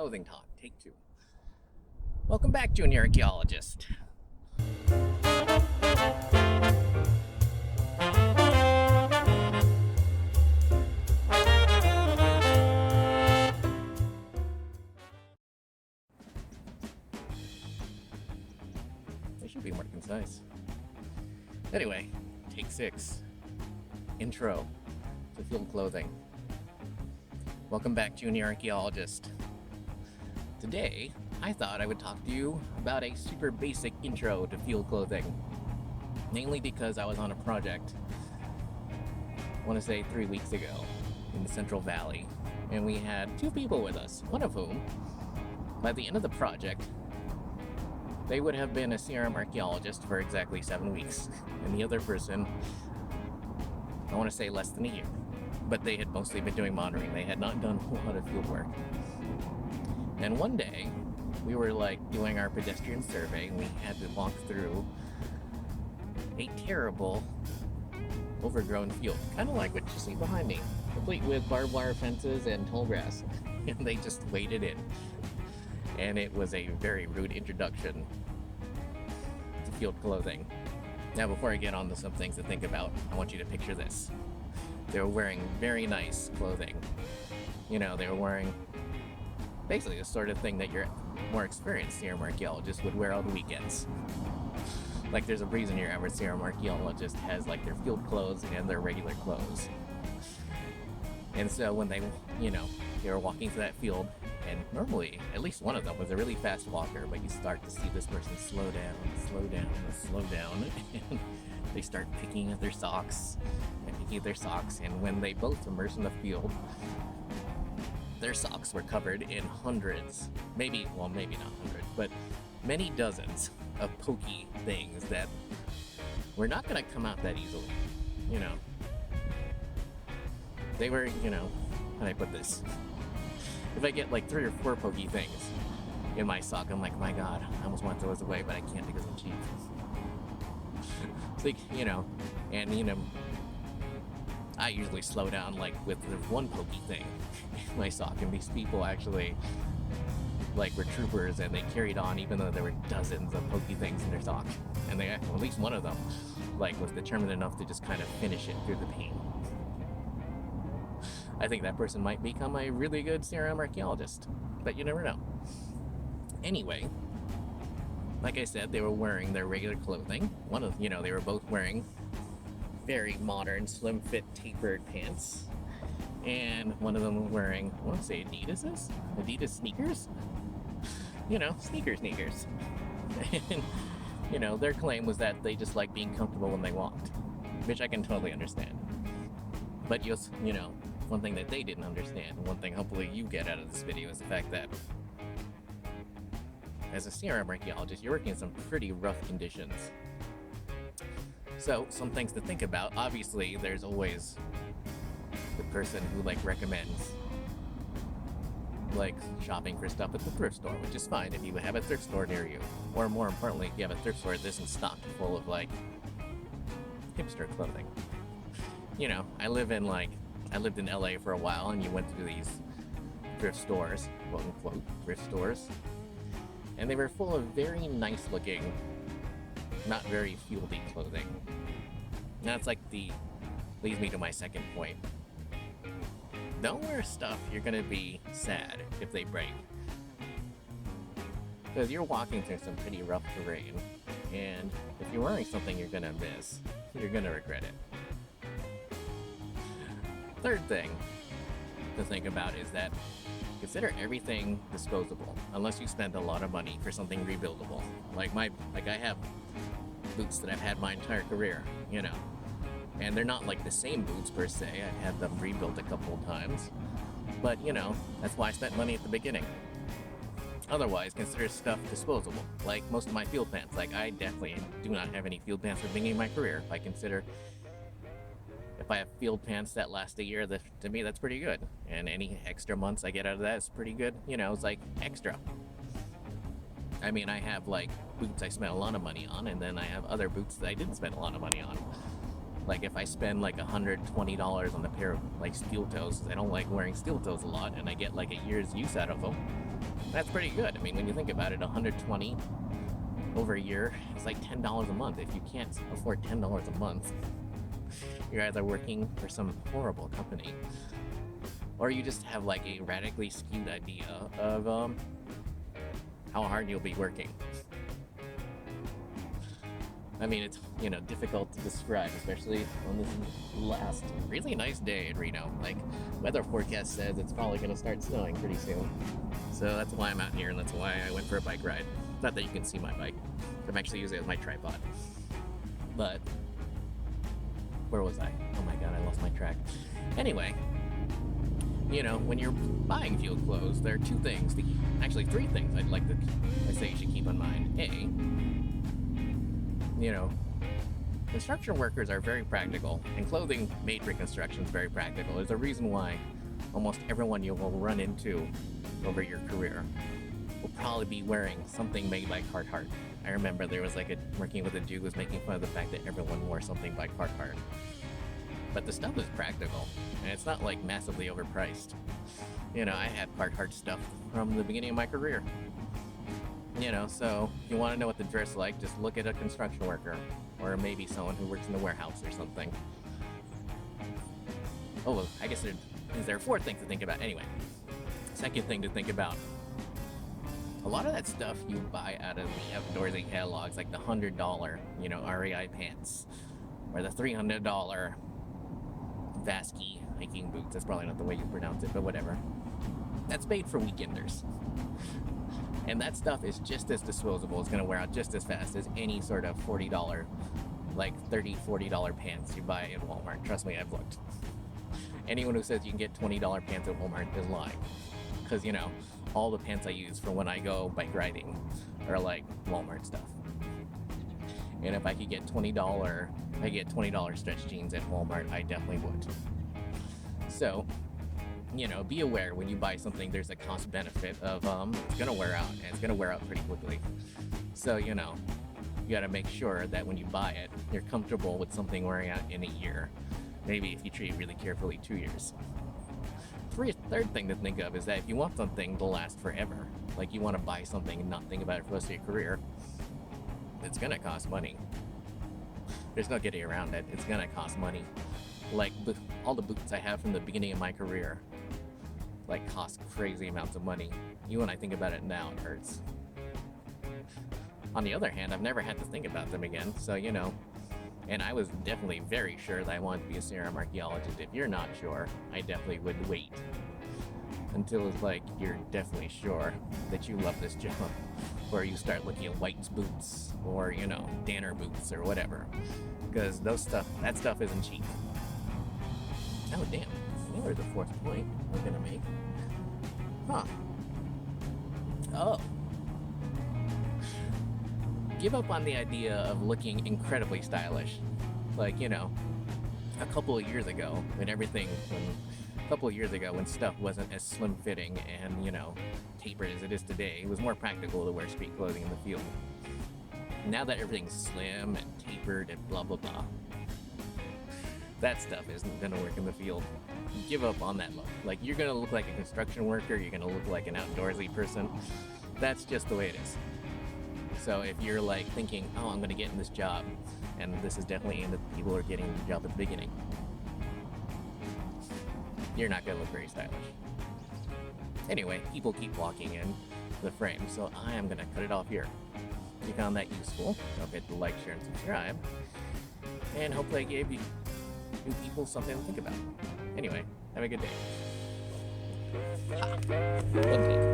Clothing talk, take 2. Welcome back, Junior Archaeologist. They should be more concise. Anyway, take 6. Intro to field clothing. Welcome back, Junior Archaeologist. Today, I thought I would talk to you about a super basic intro to field clothing. Mainly because I was on a project, I want to say 3 weeks ago, in the Central Valley, and we had 2 people with us, one of whom, by the end of the project, they would have been a CRM archaeologist for exactly 7 weeks, and the other person, I want to say less than a year. But they had mostly been doing monitoring. They had not done a whole lot of field work. And one day, we were doing our pedestrian survey, and we had to walk through a terrible, overgrown field. Kind of like what you see behind me, complete with barbed wire fences and tall grass. And they just waded in. And it was a very rude introduction to field clothing. Now, before I get on to some things to think about, I want you to picture this. They were wearing very nice clothing. You know, they were wearing basically the sort of thing that your more experienced CRM archaeologist would wear on the weekends. Like, there's a reason your average CRM archaeologist has their field clothes and their regular clothes. And so when they were walking through that field, and normally at least one of them was a really fast walker, but you start to see this person slow down, and they start picking at their socks, and when they both immerse in the field, their socks were covered in hundreds, maybe not hundreds, but many dozens of pokey things that were not going to come out that easily. They were, how do I put this? If I get 3 or 4 pokey things in my sock, I'm like, my God, I almost want to throw those away, but I can't because I'm cheap. I usually slow down with the one pokey thing in my sock, and these people actually were troopers, and they carried on even though there were dozens of pokey things in their sock, and at least one of them was determined enough to just kind of finish it through the pain. I think that person might become a really good CRM archaeologist, but you never know. Anyway, like I said, they were wearing their regular clothing. They were both wearing very modern, slim fit, tapered pants. And one of them was wearing, I want to say Adidas sneakers? Sneakers. And, their claim was that they just like being comfortable when they walked, which I can totally understand. But one thing that they didn't understand, one thing hopefully you get out of this video, is the fact that as a CRM archaeologist, you're working in some pretty rough conditions. So, some things to think about. Obviously, there's always the person who recommends shopping for stuff at the thrift store, which is fine if you have a thrift store near you. Or more importantly, if you have a thrift store that isn't stocked full of hipster clothing. I lived in LA for a while, and you went to these thrift stores, quote unquote thrift stores, and they were full of very nice looking, not very fieldy clothing. Now it's leads me to my second point. Don't wear stuff you're gonna be sad if they break. Because you're walking through some pretty rough terrain, and if you're wearing something you're gonna miss, you're gonna regret it. Third thing to think about is that consider everything disposable, unless you spend a lot of money for something rebuildable. I have boots that I've had my entire career, and they're not the same boots per se. I've had them rebuilt a couple of times, but that's why I spent money at the beginning. Otherwise, consider stuff disposable. Most of my field pants. I definitely do not have any field pants from the beginning of my career. If I have field pants that last a year, to me that's pretty good. And any extra months I get out of that is pretty good. It's extra. I mean, I have boots I spent a lot of money on, and then I have other boots that I didn't spend a lot of money on. If I spend $120 on a pair of steel toes, I don't like wearing steel toes a lot, and I get a year's use out of them. That's pretty good. I mean, when you think about it, 120 over a year is like $10 a month. If you can't afford $10 a month, you're either working for some horrible company, or you just have like a radically skewed idea of how hard you'll be working. I mean, it's, difficult to describe, especially on this last really nice day in Reno. Like, weather forecast says it's probably going to start snowing pretty soon. So that's why I'm out here, and that's why I went for a bike ride. Not that you can see my bike. I'm actually using it as my tripod. But, where was I? Oh my god, I lost my track. Anyway, when you're buying field clothes, there are two things, actually three things I say you should keep in mind. Construction workers are very practical, and clothing made for construction is very practical. There's a reason why almost everyone you will run into over your career will probably be wearing something made by Carhartt. I remember there was working with a dude who was making fun of the fact that everyone wore something by Carhartt. But the stuff is practical, and it's not massively overpriced. I had Carhartt stuff from the beginning of my career. So if you want to know what the dress like, just look at a construction worker, or maybe someone who works in the warehouse or something. Oh, I guess there are four things to think about. Anyway, second thing to think about. A lot of that stuff you buy out of the outdoorsy catalogs, like the $100, REI pants, or the $300 Vasky hiking boots. That's probably not the way you pronounce it, but whatever. That's made for weekenders. And that stuff is just as disposable. It's going to wear out just as fast as any sort of $40, $30, $40 pants you buy at Walmart. Trust me, I've looked. Anyone who says you can get $20 pants at Walmart is lying. Because, all the pants I use for when I go bike riding are Walmart stuff. And if I could get $20 stretch jeans at Walmart, I definitely would. So, be aware when you buy something, there's a cost benefit of it's gonna wear out, and it's gonna wear out pretty quickly. So, you gotta make sure that when you buy it, you're comfortable with something wearing out in a year. Maybe if you treat it really carefully, 2 years. Third thing to think of is that if you want something to last forever, like you want to buy something and not think about it for the rest of your career, it's gonna cost money. There's no getting around it. It's gonna cost money. All the boots I have from the beginning of my career, cost crazy amounts of money. Even when I think about it now, it hurts. On the other hand, I've never had to think about them again, so and I was definitely very sure that I wanted to be a serum archaeologist. If you're not sure, I definitely would wait until it's you're definitely sure that you love this job, or you start looking at White's boots, or Danner boots, or whatever, because that stuff isn't cheap. Oh damn, there's the fourth point we're gonna make. Huh. Oh. Give up on the idea of looking incredibly stylish. A couple of years ago when stuff wasn't as slim fitting and, tapered as it is today, it was more practical to wear street clothing in the field. Now that everything's slim and tapered and blah blah blah, that stuff isn't gonna work in the field. Give up on that look. You're gonna look like a construction worker, you're gonna look like an outdoorsy person. That's just the way it is. So if you're thinking, oh, I'm gonna get in this job, and this is definitely aimed at people who are getting the job at the beginning, you're not gonna look very stylish. Anyway, people keep walking in the frame, so I am gonna cut it off here. If you found that useful, don't forget to like, share, and subscribe. And hopefully I gave you new people something to think about. Anyway, have a good day. Ha! One take.